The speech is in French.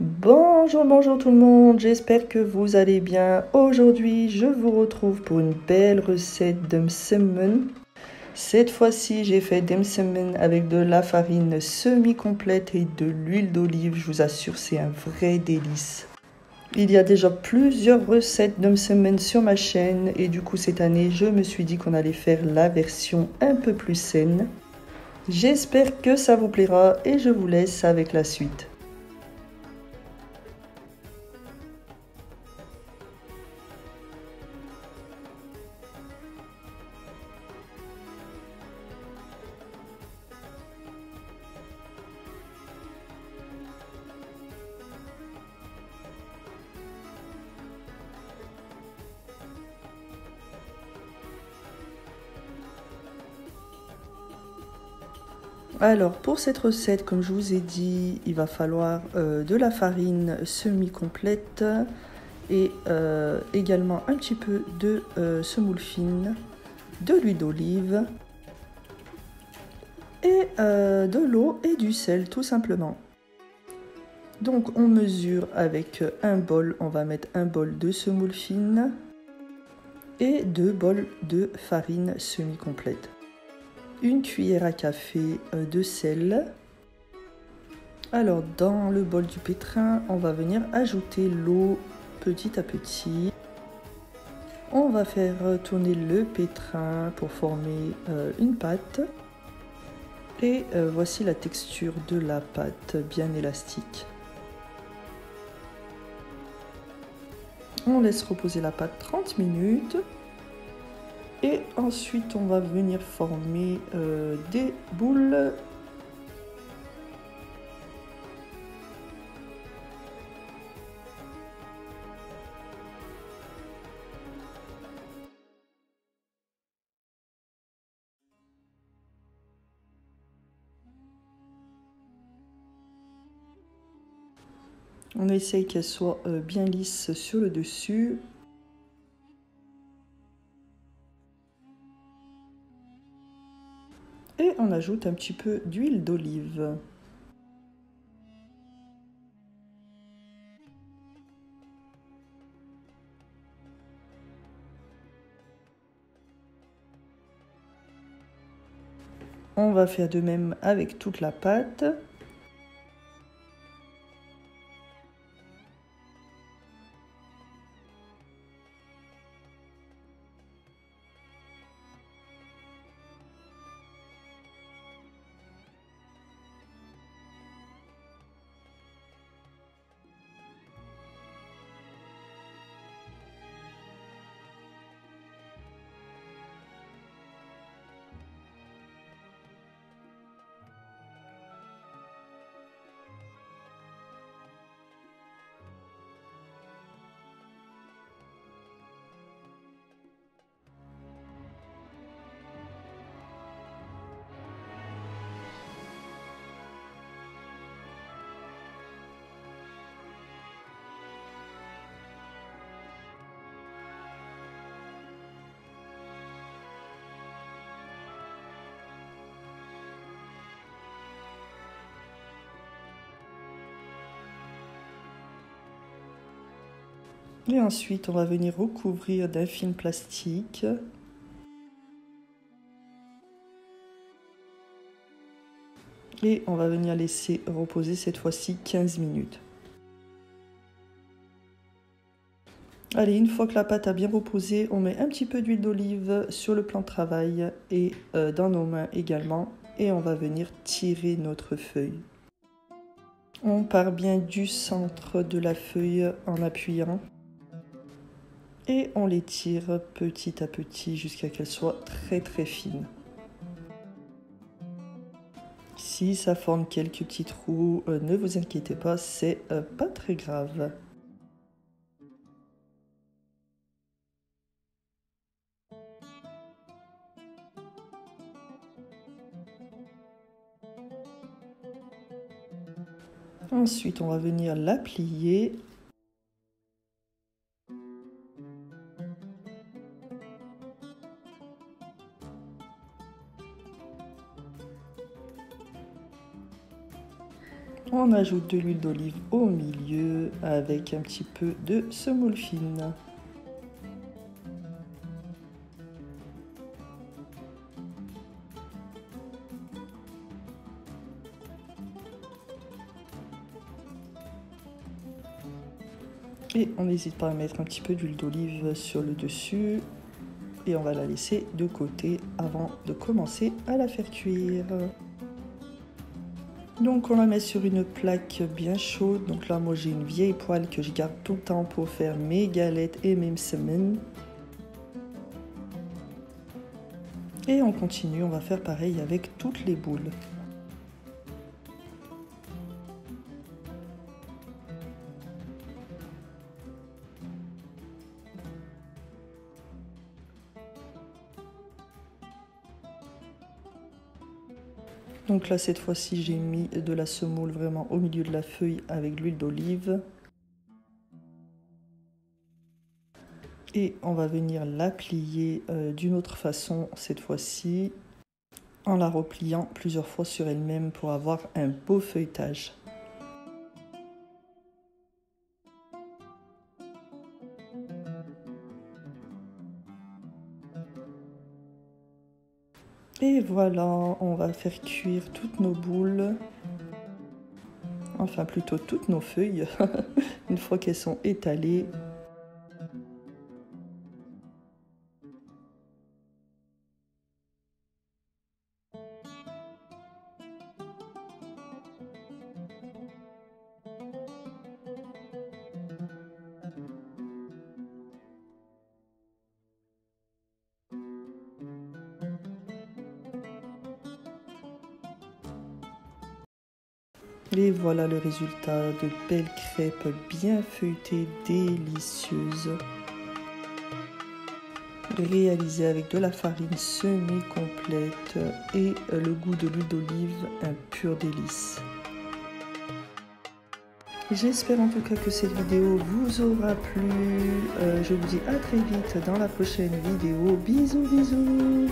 Bonjour, bonjour tout le monde, j'espère que vous allez bien. Aujourd'hui, je vous retrouve pour une belle recette de msemen. Cette fois-ci, j'ai fait des msemen avec de la farine semi-complète et de l'huile d'olive. Je vous assure, c'est un vrai délice. Il y a déjà plusieurs recettes de msemen sur ma chaîne et du coup, cette année, je me suis dit qu'on allait faire la version un peu plus saine. J'espère que ça vous plaira et je vous laisse avec la suite. Alors pour cette recette, comme je vous ai dit, il va falloir de la farine semi-complète et également un petit peu de semoule fine, de l'huile d'olive et de l'eau et du sel tout simplement. Donc on mesure avec un bol, on va mettre un bol de semoule fine et 2 bols de farine semi-complète. Une cuillère à café de sel. Alors dans le bol du pétrin, on va venir ajouter l'eau petit à petit. On va faire tourner le pétrin pour former une pâte. Et voici la texture de la pâte bien élastique. On laisse reposer la pâte 30 minutes. Et ensuite, on va venir former des boules. On essaye qu'elle soit bien lisse sur le dessus. Et on ajoute un petit peu d'huile d'olive. On va faire de même avec toute la pâte. Et ensuite, on va venir recouvrir d'un film plastique. Et on va venir laisser reposer cette fois-ci 15 minutes. Allez, une fois que la pâte a bien reposé, on met un petit peu d'huile d'olive sur le plan de travail et dans nos mains également. Et on va venir tirer notre feuille. On part bien du centre de la feuille en appuyant. Et on les tire petit à petit jusqu'à qu'elles soient très très fines. Si ça forme quelques petits trous, ne vous inquiétez pas, c'est pas très grave. Ensuite, on va venir la plier. On ajoute de l'huile d'olive au milieu avec un petit peu de semoule fine. Et on n'hésite pas à mettre un petit peu d'huile d'olive sur le dessus. Et on va la laisser de côté avant de commencer à la faire cuire. Donc on la met sur une plaque bien chaude. Donc là moi j'ai une vieille poêle que je garde tout le temps pour faire mes galettes et mes msemen. Et on continue, on va faire pareil avec toutes les boules. Donc là, cette fois-ci, j'ai mis de la semoule vraiment au milieu de la feuille avec l'huile d'olive. Et on va venir la plier d'une autre façon cette fois-ci, en la repliant plusieurs fois sur elle-même pour avoir un beau feuilletage. Et voilà, on va faire cuire toutes nos boules, enfin plutôt toutes nos feuilles, une fois qu'elles sont étalées. Et voilà le résultat, de belles crêpes bien feuilletées, délicieuses. Réalisées avec de la farine semi-complète et le goût de l'huile d'olive, un pur délice. J'espère en tout cas que cette vidéo vous aura plu. Je vous dis à très vite dans la prochaine vidéo. Bisous, bisous!